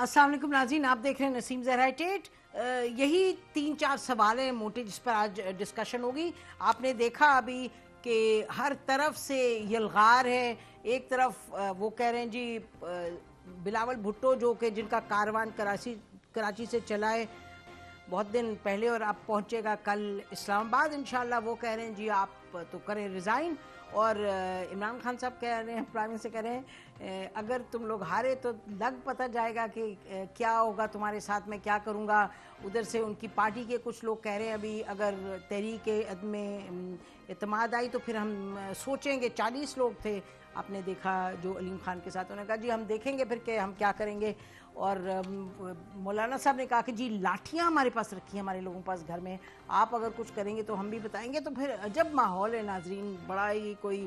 अस्सलाम वालेकुम नाज़रीन, आप देख रहे हैं नसीम ज़हरा टेट। यही 3-4 सवाल हैं मोटे जिस पर आज डिस्कशन होगी। आपने देखा अभी कि हर तरफ से यलगार है। एक तरफ वो कह रहे हैं जी बिलावल भुट्टो जो कि जिनका कारवान कराची से चला है बहुत दिन पहले और अब पहुंचेगा कल इस्लामाबाद इंशाल्लाह, वो कह रहे हैं जी आप तो करें रिज़ाइन। और इमरान खान साहब कह रहे हैं, प्राइम मिनिस्टर कह रहे हैं अगर तुम लोग हारे तो लग पता जाएगा कि क्या होगा तुम्हारे साथ, में क्या करूँगा। उधर से उनकी पार्टी के कुछ लोग कह रहे हैं अभी अगर तहरीक अदम इत्तेमाद आई तो फिर हम सोचेंगे। 40 लोग थे आपने देखा जो अलीम खान के साथ, उन्होंने कहा जी हम देखेंगे फिर कि हम क्या करेंगे। और मौलाना साहब ने कहा कि जी लाठियाँ हमारे पास रखी हैं हमारे लोगों के पास घर में, आप अगर कुछ करेंगे तो हम भी बताएंगे। तो फिर अजब माहौल है नाजरीन, बड़ा ही कोई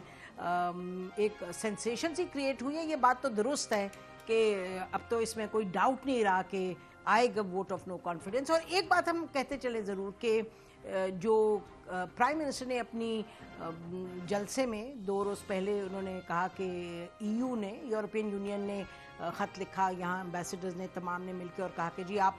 एक सेंसेशन सी क्रिएट हुई है। ये बात तो दुरुस्त है कि अब तो इसमें कोई डाउट नहीं रहा कि आएगा वोट ऑफ नो कॉन्फिडेंस। और एक बात हम कहते चले ज़रूर कि जो प्राइम मिनिस्टर ने अपनी जलसे में 2 रोज़ पहले उन्होंने कहा कि EU ने, यूरोपियन यूनियन ने ख़त लिखा, यहाँ एम्बेसडर्स ने तमाम ने मिलकर और कहा कि जी आप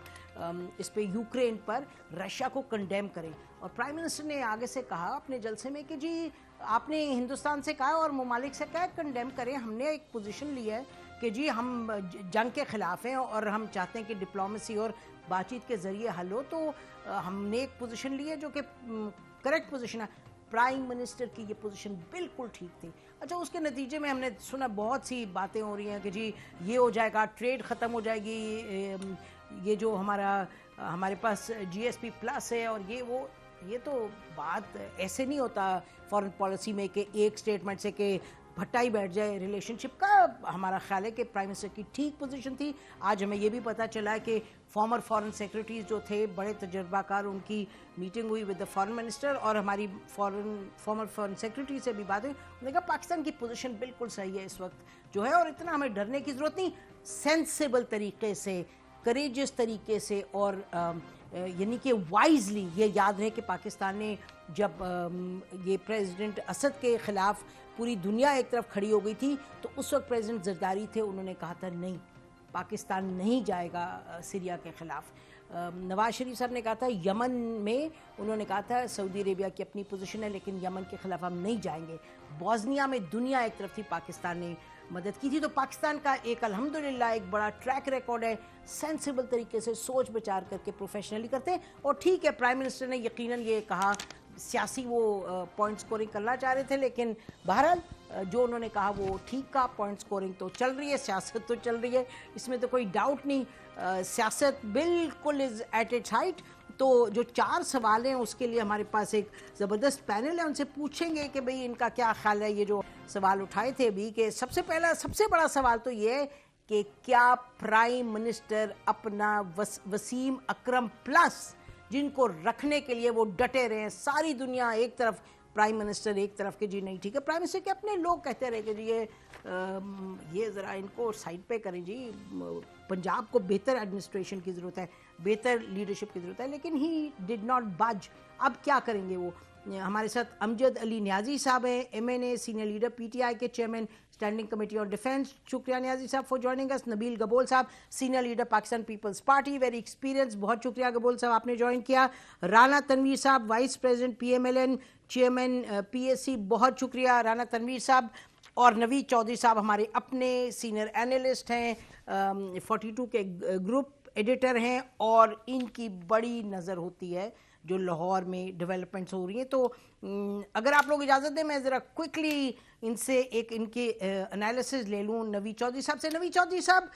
इस पे यूक्रेन पर रशिया को कंडेम करें। और प्राइम मिनिस्टर ने आगे से कहा अपने जलसे में कि जी आपने हिंदुस्तान से कहा और ममालिक से कहा कंडेम करें, हमने एक पोजीशन ली है कि जी हम जंग के ख़िलाफ़ हैं और हम चाहते हैं कि डिप्लोमेसी और बातचीत के ज़रिए हल हो। तो हमने एक पोजीशन ली है जो कि करेक्ट पोजीशन है। प्राइम मिनिस्टर की ये पोजीशन बिल्कुल ठीक थी। अच्छा, उसके नतीजे में हमने सुना बहुत सी बातें हो रही हैं कि जी ये हो जाएगा, ट्रेड ख़त्म हो जाएगी, ये जो हमारे पास GSP प्लस है और ये वो। ये तो बात ऐसे नहीं होता फॉरेन पॉलिसी में कि एक स्टेटमेंट से कि भट्टा ही बैठ जाए रिलेशनशिप का। हमारा ख्याल है कि प्राइम मिनिस्टर की ठीक पोजीशन थी। आज हमें ये भी पता चला है कि फॉर्मर फॉरेन सेक्रेटरीज जो थे बड़े तजर्बाकार, उनकी मीटिंग हुई विद द फॉरेन मिनिस्टर और हमारी फॉर्मर फॉरेन सेक्रेटरी से भी बात हुई। उन्होंने कहा पाकिस्तान की पोजीशन बिल्कुल सही है इस वक्त जो है और इतना हमें डरने की ज़रूरत नहीं, सेंसिबल तरीके से, करेजियस तरीके से और यानी कि वाइजली। ये याद रहे कि पाकिस्तान ने जब ये प्रेसिडेंट असद के ख़िलाफ़ पूरी दुनिया एक तरफ खड़ी हो गई थी तो उस वक्त प्रेसिडेंट जरदारी थे, उन्होंने कहा था नहीं पाकिस्तान नहीं जाएगा सीरिया के ख़िलाफ़। नवाज शरीफ साहब ने कहा था यमन में, उन्होंने कहा था सऊदी अरेबिया की अपनी पोजीशन है लेकिन यमन के ख़िलाफ़ हम नहीं जाएंगे। बोस्निया में दुनिया एक तरफ थी, पाकिस्तान ने मदद की थी। तो पाकिस्तान का एक अल्हम्दुलिल्लाह एक बड़ा ट्रैक रिकॉर्ड है, सेंसिबल तरीके से सोच विचार करके प्रोफेशनली करते हैं। और ठीक है, प्राइम मिनिस्टर ने यकीनन ये कहा, सियासी वो पॉइंट स्कोरिंग करना चाह रहे थे लेकिन बहरहाल जो उन्होंने कहा वो ठीक का। पॉइंट स्कोरिंग तो चल रही है, सियासत तो चल रही है, इसमें तो कोई डाउट नहीं। सियासत बिल्कुल इज़ एट इट्स हाइट। तो जो 4 सवाल हैं उसके लिए हमारे पास एक ज़बरदस्त पैनल है, उनसे पूछेंगे कि भाई इनका क्या ख्याल है। ये जो सवाल उठाए थे अभी कि सबसे बड़ा सवाल तो ये है कि क्या प्राइम मिनिस्टर अपना वसीम अकरम प्लस जिनको रखने के लिए वो डटे रहे, सारी दुनिया एक तरफ, प्राइम मिनिस्टर एक तरफ के जी नहीं ठीक है। प्राइम मिनिस्टर के अपने लोग कहते रहे कि जी ये ज़रा इनको साइड पे करें जी, पंजाब को बेहतर एडमिनिस्ट्रेशन की ज़रूरत है, बेहतर लीडरशिप की ज़रूरत है, लेकिन ही डिड नॉट बज। अब क्या करेंगे वो। हमारे साथ अमजद अली न्याजी साहब हैं, MNA सीनियर लीडर, PTI के chairman standing committee on defence. शुक्रिया न्याजी साहब for joining us. Nabeel Gabol साहब senior leader Pakistan Peoples Party, very experience, बहुत शुक्रिया गबोल साहब आपने ज्वाइन किया। राना तनवीर साहब vice president PMLN chairman PSC, बहुत शुक्रिया राना तनवीर साहब। और नवीद चौधरी साहब हमारे अपने सीनियर एनालिस्ट हैं, 42 के ग्रुप एडिटर हैं और इनकी बड़ी नज़र होती है जो लाहौर में डेवलपमेंट्स हो रही हैं। तो अगर आप लोग इजाज़त दें मैं ज़रा क्विकली इनसे एक इनके एनालिसिस ले लूँ नवीद चौधरी साहब से। नवीद चौधरी साहब,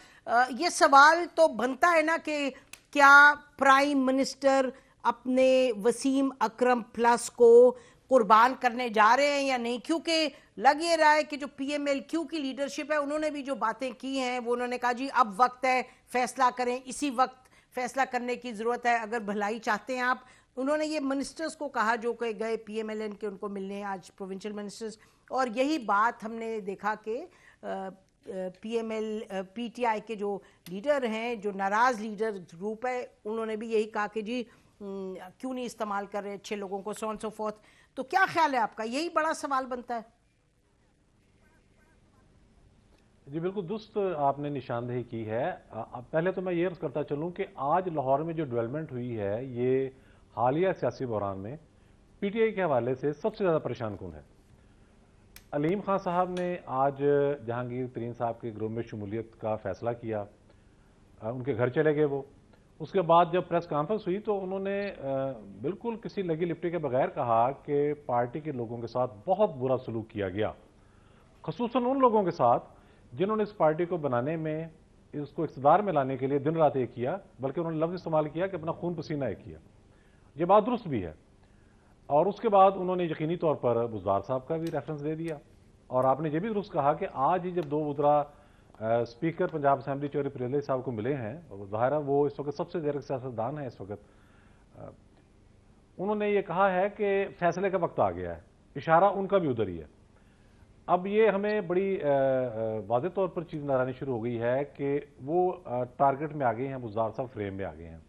ये सवाल तो बनता है ना कि क्या प्राइम मिनिस्टर अपने वसीम अकरम प्लस को कुर्बान करने जा रहे हैं या नहीं, क्योंकि लग ये रहा है कि जो PMLQ की लीडरशिप है उन्होंने भी जो बातें की हैं वो उन्होंने कहा जी अब वक्त है फैसला करें, इसी वक्त फैसला करने की ज़रूरत है अगर भलाई चाहते हैं आप। उन्होंने ये मिनिस्टर्स को कहा जो कि गए PMLN के उनको मिलने आज प्रोविंशियल मिनिस्टर्स, और यही बात हमने देखा कि PTI के जो लीडर हैं, जो नाराज़ लीडर ग्रुप है, उन्होंने भी यही कहा कि जी क्यों नहीं इस्तेमाल कर रहे अच्छे लोगों को, सो ऑन सो फोर्थ। तो क्या ख्याल है आपका, यही बड़ा सवाल बनता है? जी बिल्कुल दुरुस्त आपने निशानदेही की है। पहले तो मैं ये अर्ज करता चलूं कि आज लाहौर में जो डेवलपमेंट हुई है ये हालिया सियासी बहरान में पीटीआई के हवाले से सबसे ज़्यादा परेशान कौन है? अलीम खान साहब ने आज जहांगीर तरीन साहब के ग्रुप में शमूलियत का फैसला किया, उनके घर चले गए वो। उसके बाद जब प्रेस कॉन्फ्रेंस हुई तो उन्होंने बिल्कुल किसी लगी लिपटी के बगैर कहा कि पार्टी के लोगों के साथ बहुत बुरा सलूक किया गया, खसूसन उन लोगों के साथ जिन्होंने इस पार्टी को बनाने में, इसको इक़्तिदार में लाने के लिए दिन रात एक किया, बल्कि उन्होंने लफ्ज़ इस्तेमाल किया कि अपना खून पसीना एक किया। ये बात दुरुस्त भी है। और उसके बाद उन्होंने यकीनी तौर पर बुज़दार साहब का भी रेफरेंस दे दिया। और आपने ये भी दुरुस्त कहा कि आज ही जब दो उधरा स्पीकर पंजाब असेंबली चौधरी प्रेले साहब को मिले हैं, ज़ाहिर है वो इस वक्त सबसे ज़्यादा सियासतदान है इस वक्त, उन्होंने ये कहा है कि फैसले का वक्त आ गया है, इशारा उनका भी उधर ही है। अब ये हमें बड़ी वाज़ेह तौर पर चीज़ नजर आनी शुरू हो गई है कि वो टारगेट में आ गए हैं, बुज़दार साहब फ्रेम में आ गए हैं।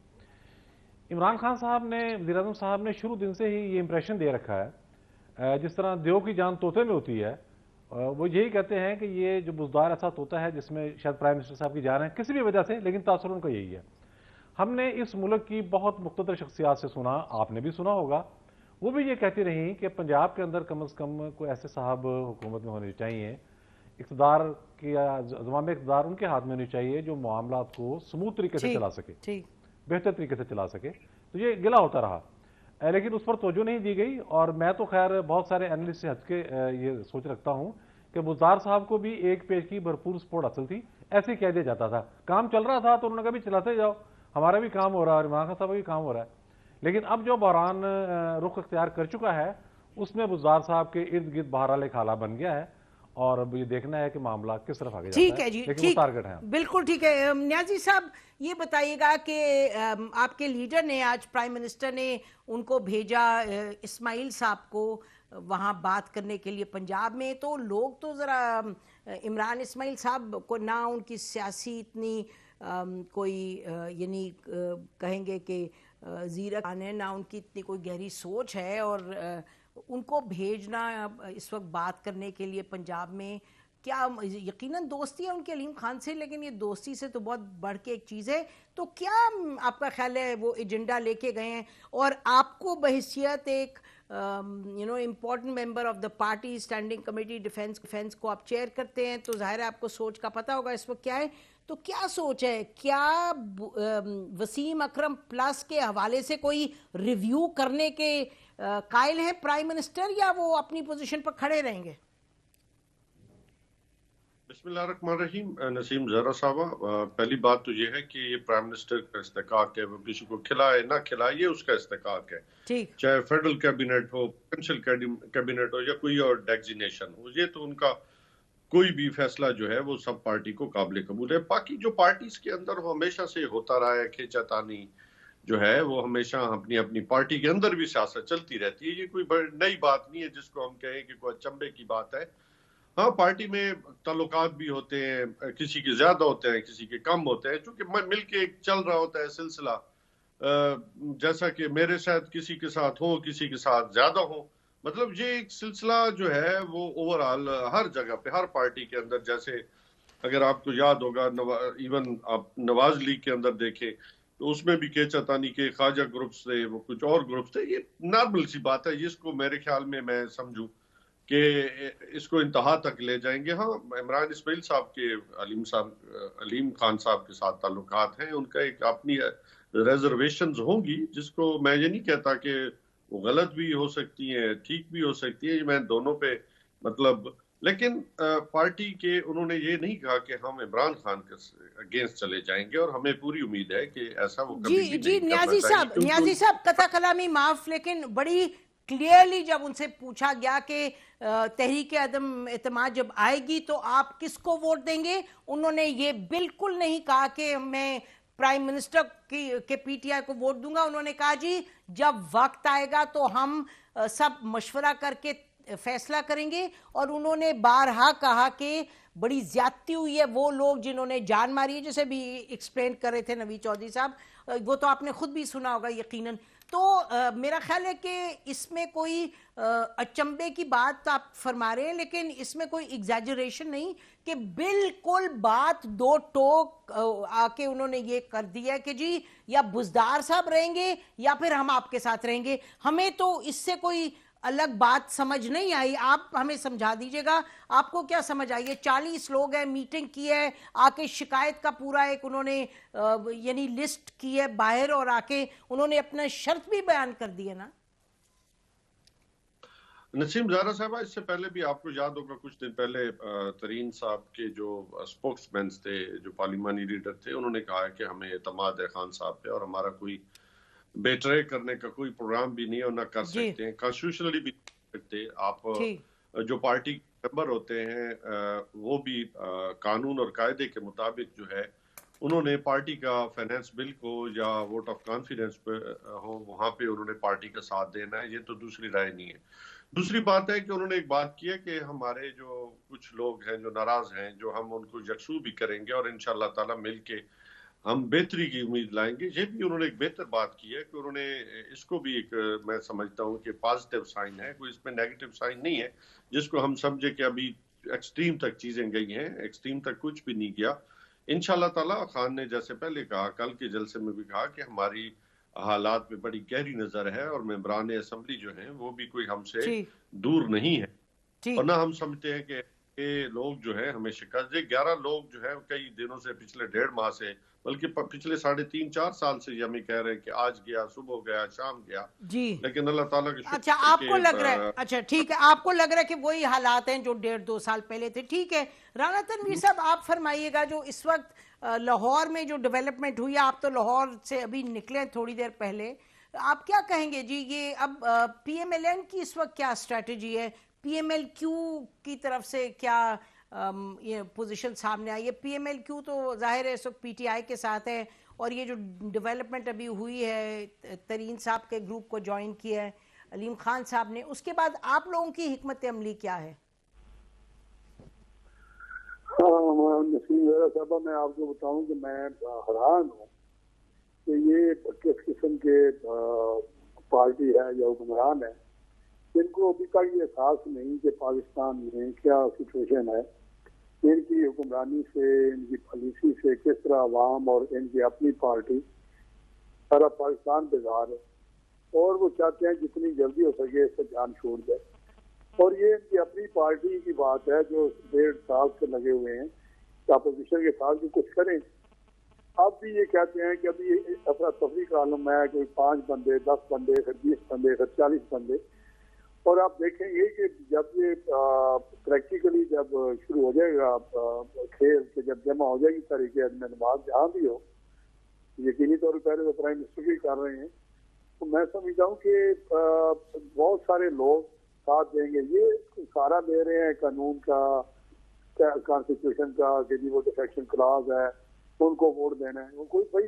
इमरान खान साहब ने, वज़ीर आज़म साहब ने शुरू दिन से ही ये इंप्रेशन दे रखा है, जिस तरह देव की जान तोते में होती है, वो यही कहते हैं कि ये जो बुज़दार ऐसा तोता है जिसमें शायद प्राइम मिनिस्टर साहब की जान है किसी भी वजह से, लेकिन तासुर उनका यही है। हमने इस मुल्क की बहुत मुख्तलिफ शख्सियात से सुना, आपने भी सुना होगा, वो भी ये कहती रही कि पंजाब के अंदर कम से कम कोई ऐसे साहब हुकूमत में होने चाहिए, इक़्तिदार की ज़माम इक़्तिदार उनके हाथ में होनी चाहिए जो मामलात को स्मूथ तरीके से चला सके, बेहतर तरीके से चला सके। तो ये गिला होता रहा, लेकिन उस पर तवज्जो नहीं दी गई। और मैं तो खैर बहुत सारे एनालिस्ट से हट के ये सोच रखता हूँ कि बुज़दार साहब को भी एक पेज की भरपूर सपोर्ट हासिल थी, ऐसे ही कह दिया जाता था, काम चल रहा था तो उन्होंने कहा भी चलाते जाओ, हमारा भी काम हो रहा है और इमरान खान साहब का भी काम हो रहा है। लेकिन अब जो बहरान रुख अख्तियार कर चुका है उसमें बुज़दार साहब के इर्द गिर्द बहरहाल एक हाला बन गया है, और अब ये देखना है कि मामला किस तरफ आगे जाता है। जी, लेकिन वो टारगेट है। बिल्कुल ठीक है। न्याजी साहब ये बताइएगा कि आपके लीडर ने आज, प्राइम मिनिस्टर ने उनको भेजा इस्माइल साहब को वहाँ बात करने के लिए पंजाब में, तो लोग तो ज़रा इमरान इस्माइल साहब को ना उनकी सियासी इतनी कोई यानी कहेंगे कि ज़ीरक है, ना उनकी इतनी कोई गहरी सोच है, और उनको भेजना इस वक्त बात करने के लिए पंजाब में, क्या यकीनन दोस्ती है उनके अलीम खान से, लेकिन ये दोस्ती से तो बहुत बढ़ के एक चीज़ है। तो क्या आपका ख्याल है वो एजेंडा लेके गए हैं, और आपको बहैसियत एक important member of the party standing committee defence को आप चेयर करते हैं, तो जाहिर है आपको सोच का पता होगा इस वक्त क्या है। तो क्या सोच है, क्या वसीम अकरम प्लस के हवाले से कोई रिव्यू करने के कायल हैं प्राइम मिनिस्टर, या वो अपनी पोजीशन पर खड़े रहेंगे? बिस्मिल्लाहिर्रहमानिर्रहीम। नसीम ज़हरा साहबा, पहली बात तो ये है कि ये प्राइम मिनिस्टर का इस्तेकाक है, वो किसी को खिलाए ना खिलाए ये उसका इस्तेकाक है, चाहे फेडरल कैबिनेट हो, प्रोविंशियल कैबिनेट हो, या कोई और डेजिग्नेशन हो, ये तो उनका कोई भी फैसला जो है वो सब पार्टी को काबिल कबूल है। बाकी जो पार्टीज के अंदर वो हमेशा से होता रहा है, खींचातानी जो है वो हमेशा अपनी अपनी पार्टी के अंदर भी सियासत चलती रहती है, ये कोई नई बात नहीं है जिसको हम कहें कि कोई अचंभे की बात है। हाँ, पार्टी में ताल्लुकात भी होते हैं, किसी के ज्यादा होते हैं, किसी के कम होते हैं, चूंकि मिलके चल रहा होता है सिलसिला, जैसा कि मेरे साथ किसी के साथ हो, किसी के साथ ज्यादा हो, मतलब ये एक सिलसिला जो है वो ओवरऑल हर जगह पे, हर पार्टी के अंदर, जैसे अगर आपको याद होगा इवन आप नवाज लीग के अंदर देखें तो उसमें भी केचातानी के ख्वाजा ग्रुप्स थे, वो कुछ और ग्रुप्स थे, ये नॉर्मल सी बात है जिसको मेरे ख्याल में मैं समझूं कि इसको इंतहा तक ले जाएंगे। हाँ, इमरान इस्माइल साहब के अलीम खान साहब के साथ ताल्लुकात हैं, उनका एक अपनी रिजर्वेशंस होंगी, जिसको मैं ये नहीं कहता कि वो गलत भी हो सकती है, ठीक भी हो सकती है, मैं दोनों पे मतलब, लेकिन पार्टी के उन्होंने ये नहीं कहा कि हम इमरान खान के अगेंस्ट चले जाएंगे, और हमें पूरी उम्मीद है कि ऐसा वो कभी भी नहीं करना चाहिए। न्याजी साहब कथा कलामी माफ, लेकिन बड़ी क्लियरली जब उनसे पूछा गया कि तहरीक अदम एतमाद जब आएगी तो आप किसको वोट देंगे, उन्होंने ये बिल्कुल नहीं कहा कि मैं प्राइम मिनिस्टर के पीटीआई को वोट दूंगा। उन्होंने कहा जी जब वक्त आएगा तो हम सब मशवरा करके फैसला करेंगे, और उन्होंने बारहा कहा कि बड़ी ज्यादती हुई है, वो लोग जिन्होंने जान मारी है, जैसे भी एक्सप्लेन कर रहे थे नवीद चौधरी साहब, वो तो आपने खुद भी सुना होगा यकीनन। तो मेरा ख्याल है कि इसमें कोई अचंभे की बात आप फरमा रहे हैं, लेकिन इसमें कोई एग्जैजरेशन नहीं कि बिल्कुल बात दो टोक आके उन्होंने ये कर दिया कि जी या बुजदार साहब रहेंगे या फिर हम आपके साथ रहेंगे। हमें तो इससे कोई अलग बात समझ नहीं आई, आप हमें समझा दीजिएगा आपको क्या समझ आई है। 40 लोग हैं, मीटिंग की है, आके शिकायत का पूरा एक उन्होंने यानी लिस्ट की है बाहर, और आके उन्होंने अपना शर्त भी बयान कर दी है ना। नसीम ज़हरा साहब, इससे पहले भी आपको याद होगा कुछ दिन पहले तरीन साहब के जो स्पोक्समैन थे, जो पार्लिमानी लीडर थे, उन्होंने कहा कि हमें एतमाद है खान साहब पे और हमारा कोई बेट्रे करने का कोई प्रोग्राम भी नहीं है और ना कर सकते हैं, कॉन्स्टिट्यूशनली भी सकते। आप जो पार्टी मेंबर होते हैं वो भी कानून और कायदे के मुताबिक जो है उन्होंने पार्टी का फाइनेंस बिल को या वोट ऑफ कॉन्फिडेंस पे हो वहां पे उन्होंने पार्टी का साथ देना है, ये तो दूसरी राय नहीं है। दूसरी बात है कि उन्होंने एक बात की है कि हमारे जो कुछ लोग हैं जो नाराज हैं, जो हम उनको यकसू भी करेंगे और इंशाल्लाह ताला मिलके हम बेहतरी की उम्मीद लाएंगे। ये भी उन्होंने एक बेहतर बात की है कि उन्होंने इसको भी एक मैं समझता हूँ कि पॉजिटिव साइन है, कोई इसमें नेगेटिव साइन नहीं है जिसको हम समझे कि अभी एक्सट्रीम तक चीजें गई हैं। एक्सट्रीम तक कुछ भी नहीं गया। इंशाल्लाह ताला खान ने जैसे पहले कहा, कल के जलसे में भी कहा कि हमारी हालात में बड़ी गहरी नजर है और मेंबरान असेंबली जो हैं वो भी कोई हमसे दूर नहीं है और ना हम समझते हैं कि ये लोग जो है हमें शिकस्त दे। 11 लोग जो है कई दिनों से, पिछले 1.5 माह से, बल्कि पिछले 3.5-4 साल से हमें कह रहे हैं कि आज गया, सुबह गया, शाम गया जी, लेकिन अल्लाह ताला के शुक्र। अच्छा आपको लग रहा है, अच्छा ठीक है, आपको लग रहा है कि वही हालात हैं जो 1.5-2 साल पहले थे। ठीक है, राना तनवीर साहब आप फरमाइएगा, जो इस वक्त लाहौर में जो डेवलपमेंट हुई है, आप तो लाहौर से अभी निकले थोड़ी देर पहले, आप क्या कहेंगे जी? ये अब PMLN की इस वक्त क्या स्ट्रेटजी है? PMLQ की तरफ से क्या ये पोजीशन सामने आई है? PMLQ तो जाहिर है इस वक्त PTI के साथ है, और ये जो डेवलपमेंट अभी हुई है, तरीन साहब के ग्रुप को ज्वाइन किया है अलीम खान साहब ने, उसके बाद आप लोगों की हिकमत अमली क्या है? हाँ नसीम ज़हरा साहबा, मैं आपको बताऊं कि मैं हैरान हूँ कि ये किस किस्म के पार्टी है या हुक्मरान है जिनको अभी तक ये एहसास नहीं कि पाकिस्तान में क्या सिचुएशन है। इनकी हुक्मरानी से, इनकी पॉलिसी से किस तरह अवाम और इनकी अपनी पार्टी सारा पाकिस्तान बेजार है और वो चाहते हैं जितनी जल्दी हो सके इससे जान छोड़ जाए। और ये इनकी अपनी पार्टी की बात है जो 1.5 साल से लगे हुए हैं कि अपोजिशन के साथ भी कुछ करें। अब भी ये कहते हैं कि अभी अफरा तफरी का आलम है, कोई 5 बंदे, 10 बंदे, फिर 20 बंदे, फिर 40 बंदे। और आप देखेंगे कि जब ये प्रैक्टिकली जब शुरू हो जाएगा खेल के, जब जमा हो जाएगी तरीके नमाज जहाँ भी हो, यकीनी तौर पर पहले तो प्राइम मिनिस्टर भी कर रहे हैं, तो मैं समझता हूँ कि बहुत सारे लोग साथ देंगे। ये सहारा दे रहे हैं कानून का, कॉन्स्टिट्यूशन का, कि जी वो डिफेक्शन क्लॉज है, उनको वोट देना है। वो कोई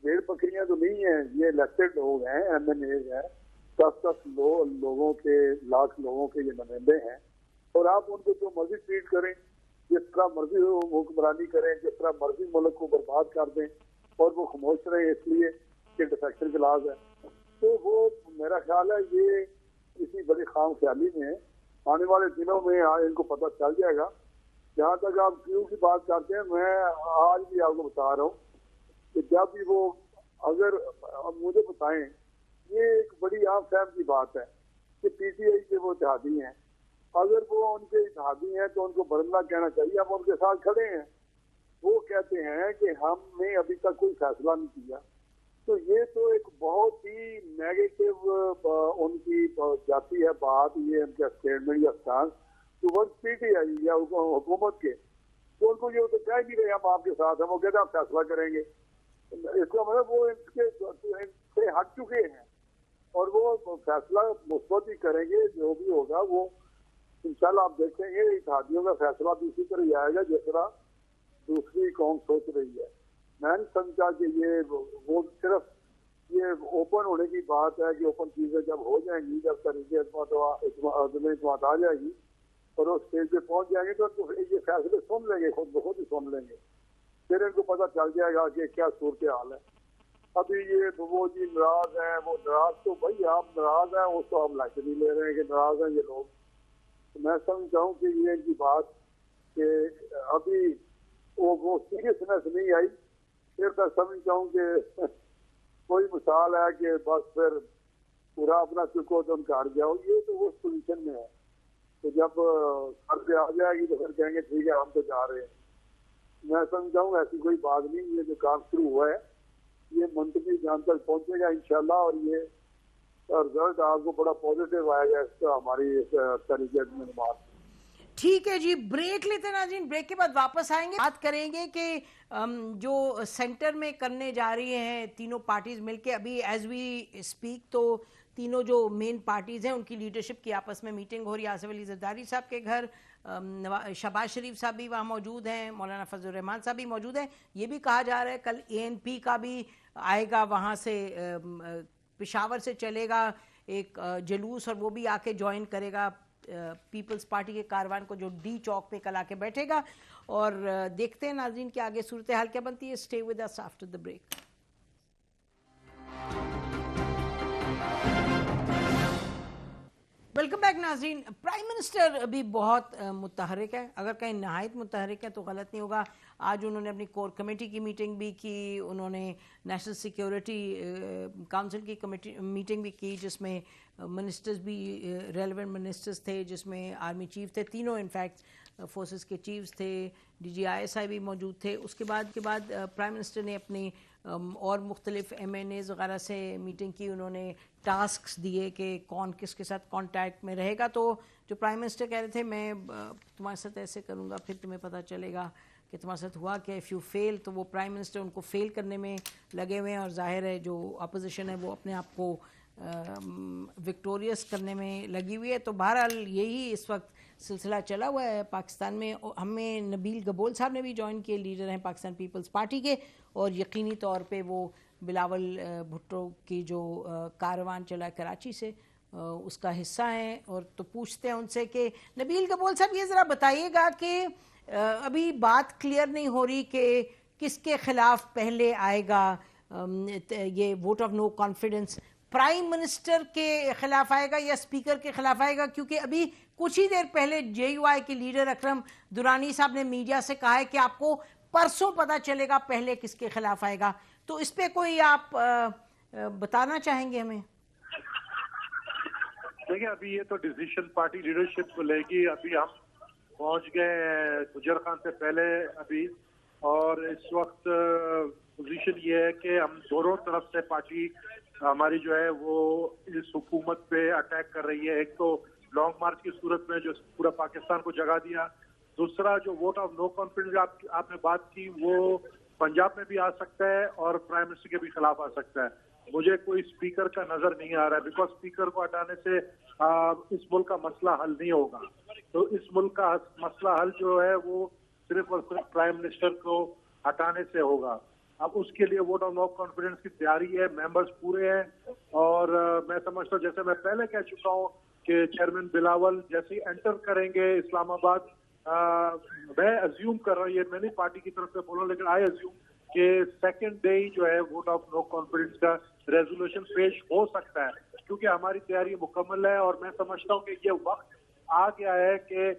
भेड़ बकरियां तो नहीं है, ये इलेक्टेड लोग हैं, MNAs हैं, 10-10 लोगों के, लाख लोगों के ये नुमाइंदे हैं। और आप उनको जो मर्जी ट्रीट करें, जिस तरह मर्जी हुक्मरानी करें, जिस तरह मर्जी मुल्क को बर्बाद कर दें, और वो खामोश रहे इसलिए कि डिफेक्शन क्लॉज है। तो वो मेरा ख्याल है ये इसी बड़ी खाम ख्याली में आने वाले दिनों में इनको पता चल जाएगा। जहाँ तक आप क्यों की बात करते हैं, मैं आज भी आपको बता रहा हूँ कि जब भी वो, अगर मुझे बताएं, ये एक बड़ी आम फहम की बात है कि PTI के वो इत्तेहादी हैं, अगर वो उनके इत्तेहादी हैं तो उनको बरमला कहना चाहिए, हम उनके साथ खड़े हैं। वो कहते हैं कि हमने अभी तक कोई फैसला नहीं किया। तो ये तो एक बहुत ही नेगेटिव उनकी जाती है बात, ये उनका स्टेटमेंट या स्टांस टुवर्ड्स PTI या हुकूमत के। तो उनको ये तो कह भी रहे हम आपके साथ हैं, वो कहते हैं आप फैसला करेंगे। इसका मतलब वो इनसे हट चुके हैं और वो फैसला मुस्बत ही करेंगे। जो भी होगा वो इंशाल्लाह आप देखेंगे, इत्तेहादियों का फैसला भी इसी तरह आएगा जिस तरह दूसरी कौम सोच रही है। मैं नहीं समझा कि ये वो सिर्फ ये ओपन होने की बात है कि ओपन चीजें जब हो जाएंगी, जब तरीके आ जाएगी और उस स्टेज पे पहुंच जाएंगे तो ये फैसले सुन लेंगे, खुद ब खुद ही सुन लेंगे। फिर इनको पता चल जाएगा कि क्या सूरत हाल है। अभी ये वो जी नाराज हैं, वो नाराज तो भाई आप नाराज हैं, वो तो हम लाइक नहीं ले रहे हैं कि नाराज हैं ये लोग। तो मैं समझता हूँ कि ये इनकी बात कि अभी वो सीरियसनेस नहीं आई। फिर मैं समझता हूँ कि कोई मिसाल है कि बस फिर पूरा अपना चुको तो उनका हट जाओ, ये तो उस पोजीशन में है। तो जब घर पे आ जाएगी तो फिर कहेंगे ठीक है हम तो जा रहे हैं। मैं समझता हूँ ऐसी कोई बात नहीं। ये जो काम शुरू हुआ है ये मुंतकी जान तक पहुंचेगा इंशाल्लाह, और ये रिजल्ट आपको बड़ा पॉजिटिव आएगा इसका हमारी इस तरीके में बात। ठीक है जी, ब्रेक लेते हैं नाज़रीन। ब्रेक के बाद वापस आएंगे, बात करेंगे कि जो सेंटर में करने जा रही हैं तीनों पार्टीज मिलके। अभी एज वी स्पीक तो तीनों जो मेन पार्टीज हैं उनकी लीडरशिप की आपस में मीटिंग हो रही है। आसिफ अली जरदारी साहब के घर शहबाज शरीफ साहब भी वहाँ मौजूद हैं, मौलाना फजल रहमान साहब भी मौजूद हैं। ये भी कहा जा रहा है कल ANP का भी आएगा, वहाँ से पेशावर से चलेगा एक जुलूस, और वो भी आके ज्वाइन करेगा पीपल्स पार्टी के कारवान को, जो D चौक पे कल आके बैठेगा। और देखते हैं नाज़रीन कि आगे सूरत हाल क्या बनती है। Stay with us after the break. Welcome back नाज़रीन। प्राइम मिनिस्टर अभी बहुत मुतहरिक है, अगर कहीं नहायत मुतहरिक है तो गलत नहीं होगा। आज उन्होंने अपनी कोर कमेटी की मीटिंग भी की, उन्होंने नेशनल सिक्योरिटी काउंसिल की कमेटी मीटिंग भी की, जिसमें मिनिस्टर्स भी रेलेवेंट मिनिस्टर्स थे, जिसमें आर्मी चीफ थे, तीनों इनफैक्ट फोर्सेस के चीफ्स थे, DG ISI भी मौजूद थे। उसके बाद प्राइम मिनिस्टर ने अपनी और मुख्तलिफ MNAs वगैरह से मीटिंग की। उन्होंने टास्क्स दिए कि कौन किसके साथ कांटेक्ट में रहेगा। तो जो प्राइम मिनिस्टर कह रहे थे मैं तुम्हारे साथ ऐसे करूँगा, फिर तुम्हें पता चलेगा कि तुम्हारे साथ हुआ क्या। इफ़ यू फेल, तो वो प्राइम मिनिस्टर उनको फेल करने में लगे हुए हैं, और जाहिर है जो अपोजिशन है वो अपने आप को विक्टोरियस करने में लगी हुई है। तो बहरहाल यही इस वक्त सिलसिला चला हुआ है पाकिस्तान में। हमें नबील गबोल साहब ने भी ज्वाइन किए, लीडर हैं पाकिस्तान पीपल्स पार्टी के, और यकीनी तौर पे वो बिलावल भुट्टो की जो कारवान चला कराची से उसका हिस्सा हैं। और तो पूछते हैं उनसे कि नबील गबोल साहब ये ज़रा बताइएगा कि अभी बात क्लियर नहीं हो रही कि किसके खिलाफ पहले आएगा ये vote of no confidence, prime minister के खिलाफ आएगा या स्पीकर के खिलाफ आएगा? क्योंकि अभी कुछ ही देर पहले JUI के लीडर अकरम दुरानी साहब ने मीडिया से कहा है कि आपको परसों पता चलेगा पहले किसके खिलाफ आएगा। तो इस पे कोई आप बताना चाहेंगे हमें? देखिए, अभी ये तो डिसीजन पार्टी लीडरशिप को लेगी। अभी हम पहुंच गए गुजर खान से पहले अभी, और इस वक्त पोजीशन ये है कि हम दोनों तरफ से पार्टी हमारी जो है वो इस हुकूमत पे अटैक कर रही है। एक तो लॉन्ग मार्च की सूरत में जो पूरा पाकिस्तान को जगा दिया, दूसरा जो वोट ऑफ नो कॉन्फिडेंस आपने बात की वो पंजाब में भी आ सकता है और प्राइम मिनिस्टर के भी खिलाफ आ सकता है। मुझे कोई स्पीकर का नजर नहीं आ रहा है, बिकॉज स्पीकर को हटाने से इस मुल्क का मसला हल नहीं होगा। तो इस मुल्क का मसला हल जो है वो सिर्फ और सिर्फ प्राइम मिनिस्टर को हटाने से होगा। अब उसके लिए वोट ऑफ नो कॉन्फिडेंस की तैयारी है, मेंबर्स पूरे हैं, और मैं समझता हूँ जैसे मैं पहले कह चुका हूँ कि चेयरमैन बिलावल जैसे ही एंटर करेंगे इस्लामाबाद, मैं अज्यूम कर रहा हूँ, ये मैंने पार्टी की तरफ से बोला, लेकिन आई अज्यूम कि सेकंड डे ही जो है वोट ऑफ नो कॉन्फिडेंस का रेजोल्यूशन पेश हो सकता है, क्योंकि हमारी तैयारी मुकम्मल है। और मैं समझता हूँ कि ये वक्त आ गया है कि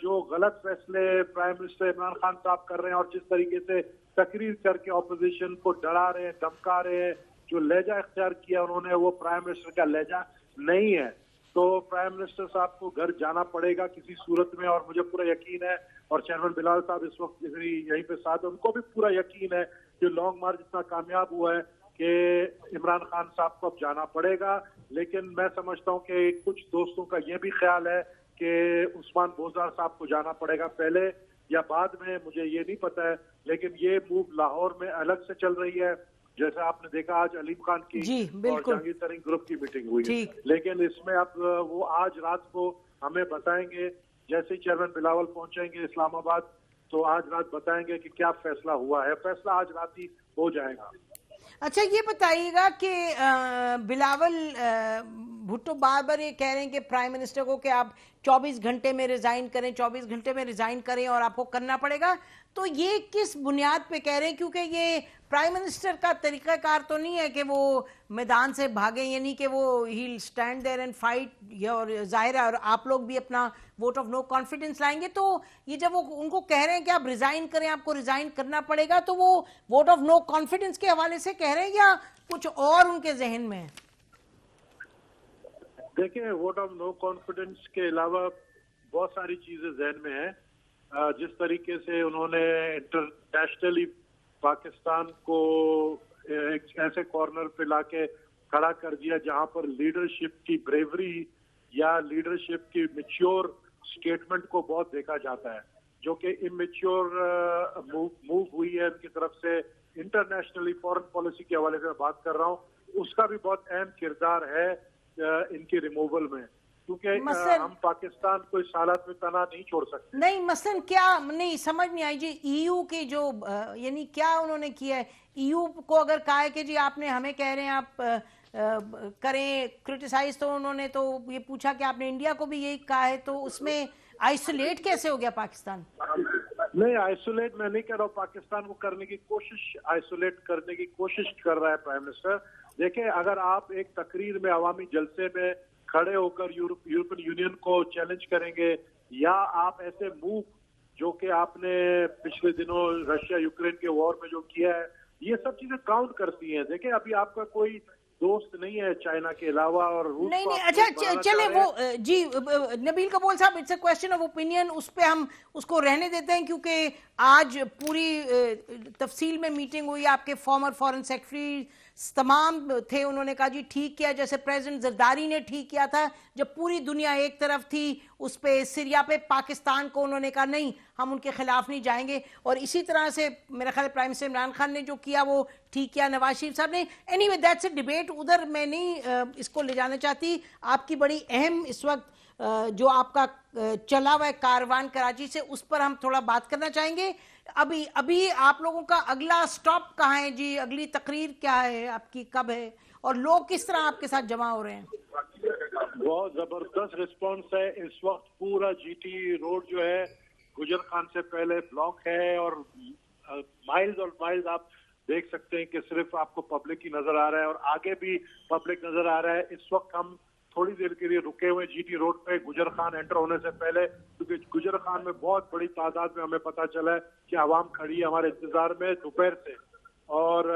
जो गलत फैसले प्राइम मिनिस्टर इमरान खान साहब कर रहे हैं और जिस तरीके से तकरीर करके ऑपोजिशन को डरा रहे हैं, धमका रहे हैं, जो लहजा इख्तियार किया उन्होंने वो प्राइम मिनिस्टर का लहजा नहीं है। तो प्राइम मिनिस्टर साहब को घर जाना पड़ेगा किसी सूरत में, और मुझे पूरा यकीन है, और चेयरमैन बिलावल साहब इस वक्त यहीं पे साथ है, उनको भी पूरा यकीन है कि लॉन्ग मार्च इतना कामयाब हुआ है कि इमरान खान साहब को अब जाना पड़ेगा। लेकिन मैं समझता हूँ कि कुछ दोस्तों का ये भी ख्याल है कि उस्मान बोजार साहब को जाना पड़ेगा पहले या बाद में, मुझे ये नहीं पता है। लेकिन ये मूव लाहौर में अलग से चल रही है, जैसे आपने देखा आज अलीम खान की और जहांगीर तरीन ग्रुप की मीटिंग हुई है। लेकिन इसमें अब वो आज रात को हमें बताएंगे, जैसे ही चेयरमैन बिलावल पहुंचेंगे इस्लामाबाद तो आज रात बताएंगे कि क्या फैसला हुआ है। फैसला आज रात ही हो जाएगा। अच्छा, ये बताइएगा कि बिलावल भुट्टो बार बार ये कह रहे हैं कि प्राइम मिनिस्टर को कि आप 24 घंटे में रिजाइन करें, 24 घंटे में रिजाइन करें और आपको करना पड़ेगा। तो ये किस बुनियाद पे कह रहे हैं? क्योंकि ये प्राइम मिनिस्टर का तरीकाकार तो नहीं है कि वो मैदान से भागे, यानी कि वो ही स्टैंड देयर एंड फाइट। और जाहिर है और आप लोग भी अपना वोट ऑफ नो कॉन्फिडेंस लाएंगे, तो ये जब वो उनको कह रहे हैं कि आप रिजाइन करें, आपको रिजाइन करना पड़ेगा, तो वो वोट ऑफ नो कॉन्फिडेंस के हवाले से कह रहे हैं या कुछ और उनके जहन में है? देखिए, वोट ऑफ नो कॉन्फिडेंस के अलावा बहुत सारी चीजें जहन में है। जिस तरीके से उन्होंने इंटरनेशनली पाकिस्तान को एक ऐसे कॉर्नर पे लाके खड़ा कर दिया जहां पर लीडरशिप की ब्रेवरी या लीडरशिप की मैच्योर स्टेटमेंट को बहुत देखा जाता है, जो कि इमेच्योर मूव हुई है उनकी तरफ से। इंटरनेशनली फॉरेन पॉलिसी के हवाले से बात कर रहा हूँ, उसका भी बहुत अहम किरदार है इनकी रिमूवल में, क्योंकि हम पाकिस्तान को इस हालत में तना नहीं छोड़ सकते। नहीं, मसलन क्या, नहीं समझ नहीं आई जी। ईयू की जो यानी क्या उन्होंने किया है? ईयू को अगर कहा है कि जी आपने हमें कह रहे हैं आप करें क्रिटिसाइज, तो उन्होंने तो ये पूछा कि आपने इंडिया को भी यही कहा है, तो उसमें आइसोलेट कैसे हो गया पाकिस्तान? नहीं, आइसोलेट मैं नहीं कह रहा हूँ। पाकिस्तान को करने की कोशिश, आइसोलेट करने की कोशिश कर रहा है प्राइम मिनिस्टर। देखिए, अगर आप एक तकरीर में अवामी जलसे में खड़े होकर यूरोपियन यूनियन को चैलेंज करेंगे, या आप ऐसे मूव जो कि आपने पिछले दिनों रशिया यूक्रेन के वॉर में जो किया है, ये सब चीजें काउंट करती हैं। देखिए, अभी आपका कोई दोस्त नहीं है चाइना के अलावा, और रूस नहीं नहीं, अच्छा चले वो जी नबील कबूल साहब, it's a question of opinion, उस पे हम उसको रहने देते हैं, क्योंकि आज पूरी तफसील में मीटिंग हुई। आपके फॉर्मर फॉरेन सेक्रेटरी तमाम थे, उन्होंने कहा जी ठीक किया, जैसे प्रेसिडेंट जरदारी ने ठीक किया था जब पूरी दुनिया एक तरफ थी उस पे सीरिया पे, पाकिस्तान को उन्होंने कहा नहीं हम उनके खिलाफ नहीं जाएंगे। और इसी तरह से मेरा ख्याल प्राइम मिनिस्टर इमरान खान ने जो किया वो ठीक किया, नवाज शरीफ साहब ने। एनीवे दैट्स अ डिबेट, उधर मैं नहीं इसको ले जाना चाहती। आपकी बड़ी अहम इस वक्त जो आपका चला हुआ है कारवान कराची से, उस पर हम थोड़ा बात करना चाहेंगे। अभी आप लोगों का अगला स्टॉप कहाँ है जी? अगली तकरीर क्या है आपकी, कब है, और लोग किस तरह आपके साथ जमा हो रहे हैं? बहुत जबरदस्त रिस्पांस है इस वक्त। पूरा जीटी रोड जो है गुजर खान से पहले ब्लॉक है, और माइल्स और माइल्स आप देख सकते हैं कि सिर्फ आपको पब्लिक ही नजर आ रहा है, और आगे भी पब्लिक नजर आ रहा है। इस वक्त हम थोड़ी देर के लिए रुके हुए जीटी रोड पे गुजर खान एंटर होने से पहले, क्योंकि गुजर खान में बहुत बड़ी तादाद में हमें पता चला है कि आवाम खड़ी है हमारे इंतजार में दोपहर से, और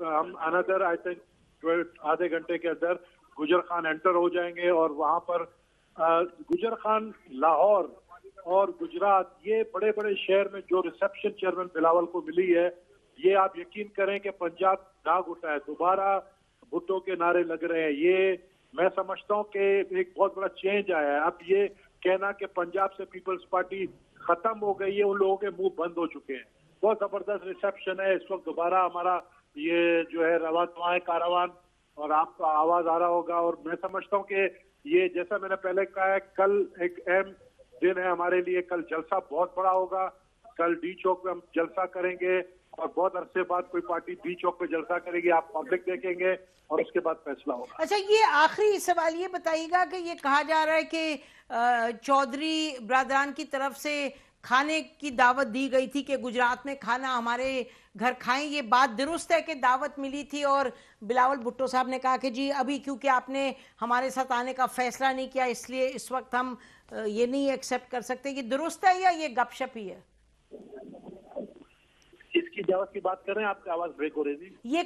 हम अनदर आई थिंक आधे घंटे के अंदर गुजर खान एंटर हो जाएंगे। और वहां पर गुजर खान, लाहौर और गुजरात, ये बड़े बड़े शहर में जो रिसेप्शन चेयरमैन बिलावल को मिली है, ये आप यकीन करें कि पंजाब दाग उठा है। दोबारा भुट्टो के नारे लग रहे हैं। ये मैं समझता हूँ कि एक बहुत बड़ा चेंज आया है। अब ये कहना कि पंजाब से पीपल्स पार्टी खत्म हो गई है, उन लोगों के मुंह बंद हो चुके हैं। बहुत जबरदस्त रिसेप्शन है इस वक्त। दोबारा हमारा ये जो है रवा दुआएं कारवान, और आपको आवाज आ रहा होगा। और मैं समझता हूँ कि ये, जैसा मैंने पहले कहा है, कल एक अहम दिन है हमारे लिए। कल जलसा बहुत बड़ा होगा। कल डी चौक पे हम जलसा करेंगे, और बहुत अरसे बाद कोई पार्टी डी चौक पे जलसा करेगी। आप पब्लिक देखेंगे और उसके बाद फैसला होगा। अच्छा, ये आखिरी सवाल ये बताइएगा कि ये कहा जा रहा है कि चौधरी ब्रादरान की तरफ से खाने की दावत दी गई थी कि गुजरात में खाना हमारे घर खाएं, ये बात दुरुस्त है कि दावत मिली थी? और बिलावल भुट्टो साहब ने कहा कि जी अभी क्योंकि आपने हमारे साथ आने का फैसला नहीं किया, इसलिए इस वक्त हम ये नहीं एक्सेप्ट कर सकते। ये दुरुस्त है या ये गपशप ही है? इसकी दावत की बात कर रहे हैं? आपकी आवाज ब्रेक हो रही थी। ये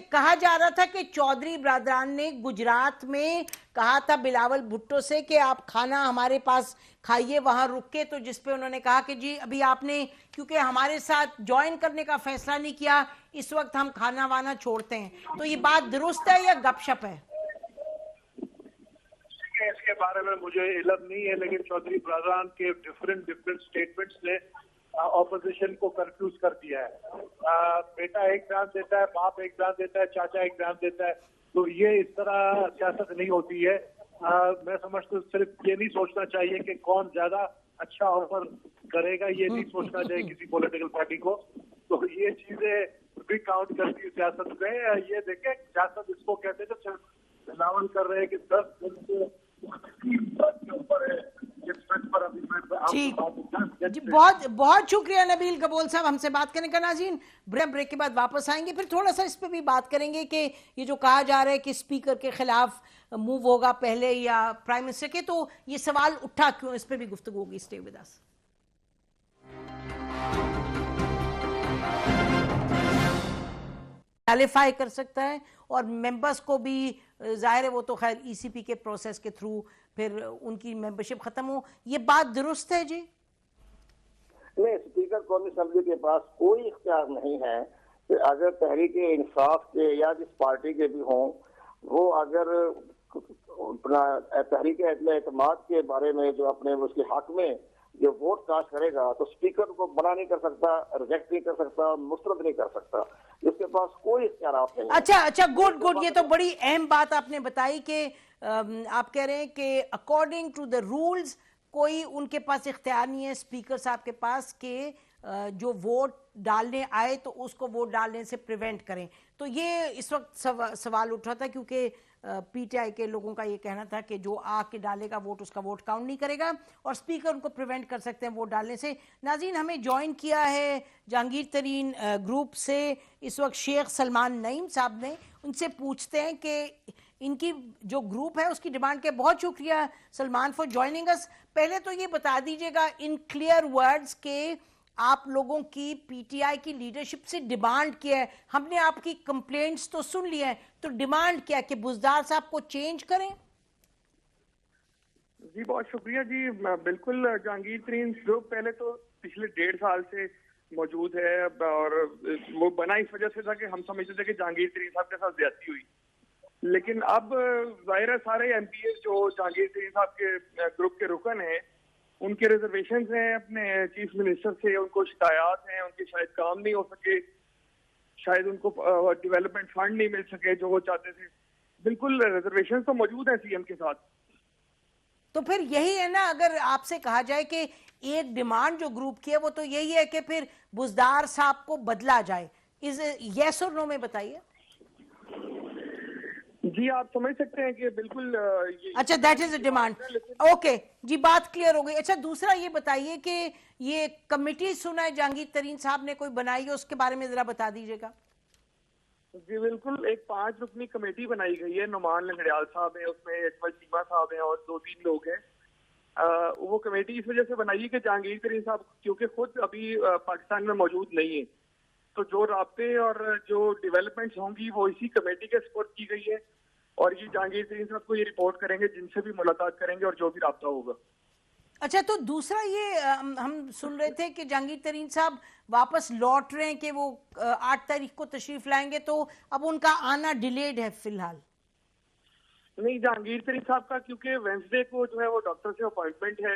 कहा जा रहा था कि चौधरी ब्रादरान ने गुजरात में कहा था बिलावल भुट्टो से कि आप खाना हमारे पास खाइए, वहां रुक के, तो जिसपे उन्होंने कहा कि जी अभी आपने क्योंकि हमारे साथ ज्वाइन करने का फैसला नहीं किया, इस वक्त हम खाना वाना छोड़ते हैं। तो ये बात दुरुस्त है या गपशप है? इसके बारे में मुझे इल्म नहीं है, लेकिन चौधरी ब्रादरान के डिफरेंट स्टेटमेंट्स ने ऑपोजिशन को कंफ्यूज कर दिया है। बेटा एक बयान देता है, बाप एक बयान देता है, चाचा एक बयान देता है, तो ये इस तरह सियासत नहीं होती है। मैं समझता हूँ सिर्फ ये नहीं सोचना चाहिए कि कौन ज्यादा अच्छा ऑफर करेगा, ये नहीं सोचना चाहिए किसी पॉलिटिकल पार्टी को। तो ये चीजें भी काउंट करती है सियासत में। ये देखें, सियासत इसको कहते हैं ऐलान कर रहे हैं कि 10 दिन से के ऊपर है। पर अभी ठीक जी, बहुत बहुत शुक्रिया नबील कबोल साहब हमसे बात करने का। नाज़रीन, ब्रेक के बाद वापस आएंगे, फिर थोड़ा सा इस पे भी बात करेंगे कि ये जो कहा जा रहा है कि स्पीकर के खिलाफ मूव होगा पहले या प्राइम मिनिस्टर के, तो ये सवाल उठा क्यों, इस पे भी गुफ्तगू होगी। Stay with us. क्वालिफाई कर सकता है और मेंबर्स को भी जाहिर है वो तो खैर ईसीपी के प्रोसेस के थ्रू फिर उनकी मेंबरशिप खत्म हो, ये बात दुरुस्त है जी? नहीं, स्पीकर कौमी असेंबली के पास कोई इख्तियार नहीं है कि अगर तहरीक इंसाफ के या जिस पार्टी के भी हों, वो अगर अपना तहरीक एतमाद के बारे में जो अपने उसके हक में जो वोट कास्ट करेगा तो स्पीकर को मना नहीं कर सकता, रिजेक्ट नहीं कर सकता, मुस्तरद नहीं कर सकता, जिसके पास कोई इख्तियार नहीं। अच्छा, गुड, ये तो बड़ी अहम बात आपने बताई कि आप कह रहे हैं कि अकॉर्डिंग टू द रूल्स कोई उनके पास इख्तियार नहीं है स्पीकर साहब के पास कि जो वोट डालने आए तो उसको वोट डालने से प्रिवेंट करें। तो ये इस वक्त सवाल उठ रहा था क्योंकि पीटीआई के लोगों का ये कहना था कि जो आके डालेगा वोट उसका वोट काउंट नहीं करेगा और स्पीकर उनको प्रिवेंट कर सकते हैं वोट डालने से। नाज़रीन, हमें ज्वाइन किया है जहांगीर तरीन ग्रुप से इस वक्त शेख सलमान नईम साहब ने। उनसे पूछते हैं कि इनकी जो ग्रुप है उसकी डिमांड के। बहुत शुक्रिया सलमान फॉर ज्वाइनिंग अस। पहले तो ये बता दीजिएगा इन क्लियर वर्ड्स के आप लोगों की पीटीआई की लीडरशिप से डिमांड क्या है? हमने आपकी कंप्लेंट्स तो सुन लिया है, तो डिमांड क्या है कि बुज़दार साहब को चेंज करें? जी बहुत शुक्रिया जी। बिल्कुल, जहांगीर तरीन ग्रुप पहले तो पिछले 1.5 साल से मौजूद है और वो बना इस वजह से था कि हम समझते थे कि जहांगीर तरीन साहब के साथ ज्यादती हुई, लेकिन अब जाहिर है सारे एमपीएस जो जहांगीर तरीन साहब के ग्रुप के रुकन हैं उनके रिजर्वेशन हैं अपने चीफ मिनिस्टर से, उनको शिकायत हैं, उनके शायद काम नहीं हो सके, शायद उनको डेवलपमेंट फंड नहीं मिल सके जो वो चाहते थे। बिल्कुल रिजर्वेशन तो मौजूद है सीएम के साथ। तो फिर यही है ना, अगर आपसे कहा जाए कि एक डिमांड जो ग्रुप की है वो तो यही है कि फिर बुज़दार साहब को बदला जाए, इज यस और नो में बताइए। जी आप समझ सकते हैं कि बिल्कुल अच्छा, that is a demand. Okay जी, बात क्लियर हो गई। अच्छा, दूसरा ये बताइए कि ये कमेटी सुना है जहांगीर तरीन साहब ने कोई बनाई है, उसके बारे में जरा बता दीजिएगा। जी बिल्कुल, एक 5 रुकनी कमेटी बनाई गई है। नुमान लंगड़ियाल साहब है उसमें, अजमल चीमा साहब हैं और 2-3 लोग हैं। वो कमेटी इस वजह से बनाई है कि जहांगीर तरीन साहब क्योंकि खुद अभी पाकिस्तान में मौजूद नहीं है, तो जो राब्ते और जो डेवलपमेंट्स होंगी वो इसी कमेटी के सपोर्ट की गई है और ये जहांगीर तरीन साहब को ये रिपोर्ट करेंगे, जिनसे भी मुलाकात करेंगे और जो भी राब्ता होगा। अच्छा, तो दूसरा ये हम सुन रहे थे कि जहांगीर तरीन साहब वापस लौट रहे हैं कि वो 8 तारीख को तशरीफ लाएंगे, तो अब उनका आना डिलेड है फिलहाल। नहीं, जहांगीर तरीन साहब का क्योंकि वेंसडे को जो है वो डॉक्टर से अपॉइंटमेंट है,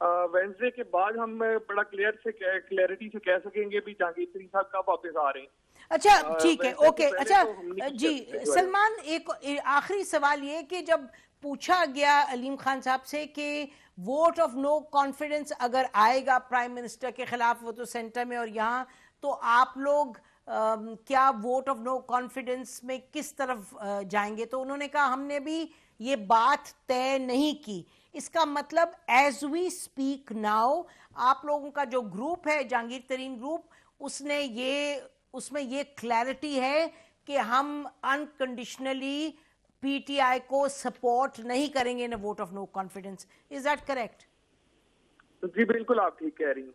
वेंसडे के बाद हम बड़ा क्लैरिटी से कह सकेंगे भी जहांगीर तरीन साहब कब वापस आ रहे हैं। अच्छा ठीक है, ओके। अच्छा तो जी सलमान, एक आखिरी सवाल ये कि जब पूछा गया अलीम खान साहब से कि वोट ऑफ नो कॉन्फिडेंस अगर आएगा प्राइम मिनिस्टर के खिलाफ, वो तो सेंटर में और यहाँ, तो आप लोग क्या वोट ऑफ नो कॉन्फिडेंस में किस तरफ जाएंगे? तो उन्होंने कहा हमने भी ये बात तय नहीं की। इसका मतलब एज वी स्पीक नाउ आप लोगों का जो ग्रुप है जहांगीर तरीन ग्रुप, उसमें ये क्लैरिटी है कि हम अनकंडीशनली पीटीआई को सपोर्ट नहीं करेंगे in vote of no confidence. Is that correct? जी बिल्कुल, आप ठीक कह रही हैं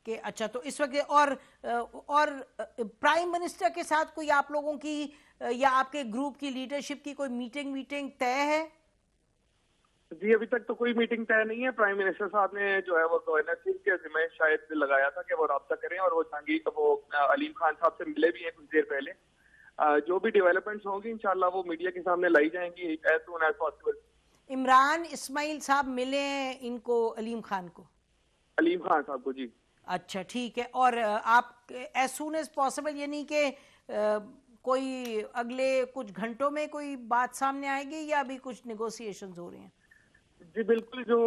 कि अच्छा, तो इस वक्त और प्राइम मिनिस्टर के साथ कोई आप लोगों की या आपके ग्रुप की लीडरशिप की कोई मीटिंग तय है? जी अभी तक तो कोई मीटिंग तय नहीं है। प्राइम मिनिस्टर साहब ने जो है वो गवर्नर सिंह के जिम्मे शायद लगाया था कि वो राब्ता करें और वो जहांगीर वो अलीम खान साहब से मिले भी हैं कुछ देर पहले। जो भी डेवलपमेंट्स होंगी इंशाल्लाह वो मीडिया के सामने लाई जाएंगी as soon as possible. Imran Ismail साहब मिले हैं इनको, अलीम खान को? अलीम खान साहब को, जी। अच्छा ठीक है। और आप एज सून एज पॉसिबल यानी कि कोई अगले कुछ घंटों में कोई बात सामने आएगी या अभी कुछ नेगोशिएशंस हो रहे हैं? जी बिल्कुल, जो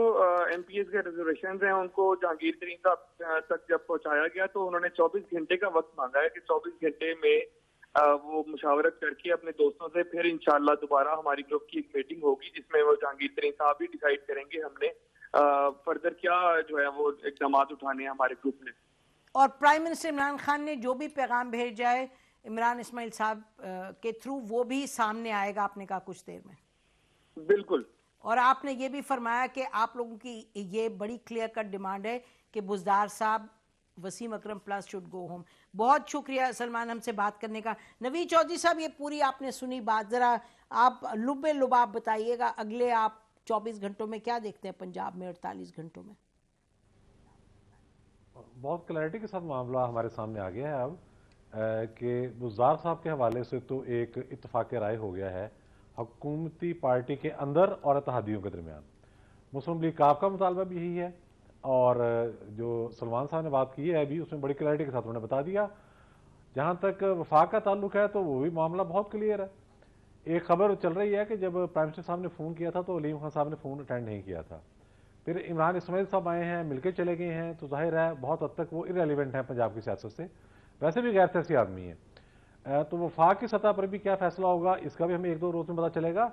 एमपीएस के रिजर्वेशन हैं उनको जहांगीर तरीन साहब तक जब पहुंचाया गया तो उन्होंने 24 घंटे का वक्त मांगा है कि 24 घंटे में वो मुशावरत करके अपने दोस्तों से फिर इंशाल्लाह दोबारा हमारी ग्रुप की एक मीटिंग होगी जिसमें वो जहांगीर तरीन साहब भी डिसाइड करेंगे हमने फर्दर क्या जो है वो इकदाम उठाने हैं हमारे ग्रुप ने। और प्राइम मिनिस्टर इमरान खान ने जो भी पैगाम भेजा है इमरान इस्माइल साहब के थ्रू वो भी सामने आएगा, आपने कहा कुछ देर में। बिल्कुल। और आपने ये भी फरमाया कि आप लोगों की ये बड़ी क्लियर कट डिमांड है कि बुज़दार साहब वसीम अकरम प्लस शुड गो होम। बहुत शुक्रिया सलमान हमसे बात करने का। नवीद चौधरी साहब, ये पूरी आपने सुनी बात, ज़रा आप लुबे लुबाब बताइएगा, अगले आप 24 घंटों में क्या देखते हैं पंजाब में, 48 घंटों में? बहुत क्लैरिटी के साथ मामला हमारे सामने आ गया है अब कि बुज़दार साहब के हवाले से तो एक इत्तफाक राय हो गया है हुकूमती पार्टी के अंदर और इत्तेहादियों के दरमियान। मुस्लिम लीग का मुतालबा भी यही है और जो सलमान साहब ने बात की है अभी उसमें बड़ी क्लैरिटी के साथ उन्होंने बता दिया। जहाँ तक वफाक का ताल्लुक है तो वो भी मामला बहुत क्लियर है। एक खबर चल रही है कि जब प्राइम मिनिस्टर साहब ने फ़ोन किया था तो अलीम खान साहब ने फ़ोन अटेंड नहीं किया था, फिर इमरान इस्माइल साहब आए हैं, मिलके चले गए हैं, तो जाहिर है बहुत हद तक वो इररेलेवेंट है पंजाब की सियासत से, वैसे भी गैर सियासी आदमी है। तो वफाक की सतह पर भी क्या फैसला होगा इसका भी हमें 1-2 रोज़ में पता चलेगा।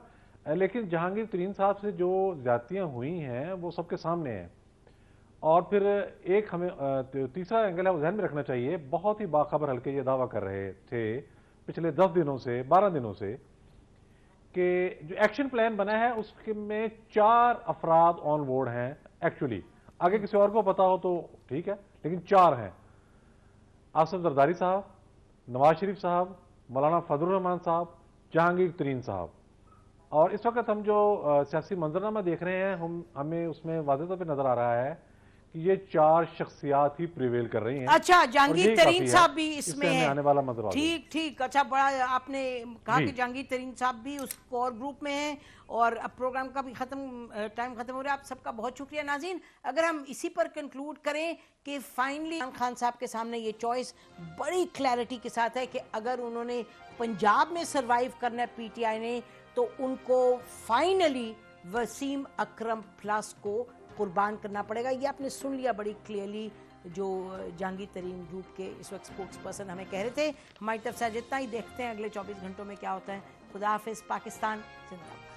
लेकिन जहांगीर तरीन साहब से जो ज्यादतियाँ हुई हैं वो सबके सामने हैं। और फिर एक हमें तीसरा एंगल है वो ध्यान में रखना चाहिए। बहुत ही बाखबर हल्के ये दावा कर रहे थे पिछले 10 दिनों से 12 दिनों से कि जो एक्शन प्लान बना है उसके में 4 अफराद ऑन बोर्ड हैं। एक्चुअली आगे किसी और को पता हो तो ठीक है, लेकिन 4 हैं। आसिफ जरदारी साहब, नवाज शरीफ साहब, मौलाना फजलुर रहमान साहब, जहांगीर तरीन साहब। और इस वक्त हम जो सियासी मंजरनामा देख रहे हैं हमें उसमें वाज़ेह तौर पर नजर आ रहा है कि ये 4 शख्सियात ही प्रिवेल कर रही हैं। अच्छा, जहांगीर तरीन साहब भी इसमें है, आने वाला मंजर। ठीक ठीक। अच्छा, बड़ा आपने कहा कि जहांगीर तरीन साहब भी उस कोर ग्रुप में हैं। और अब प्रोग्राम का भी टाइम खत्म हो रहा है। आप सबका बहुत शुक्रिया नाज़रीन। अगर हम इसी पर कंक्लूड करें कि फाइनली इमरान खान साहब के सामने ये चॉइस बड़ी क्लैरिटी के साथ है कि अगर उन्होंने पंजाब में सरवाइव करना है पीटीआई ने, तो उनको फाइनली वसीम अकरम प्लस को कुर्बान करना पड़ेगा। ये आपने सुन लिया बड़ी क्लियरली जो जहांगीर तरीन ग्रुप के इस वक्त स्पोक्स पर्सन हमें कह रहे थे। हमारी तरफ से आज इतना ही। देखते हैं अगले 24 घंटों में क्या होता है। खुदा हाफिज़। पाकिस्तान जिंदाबाद।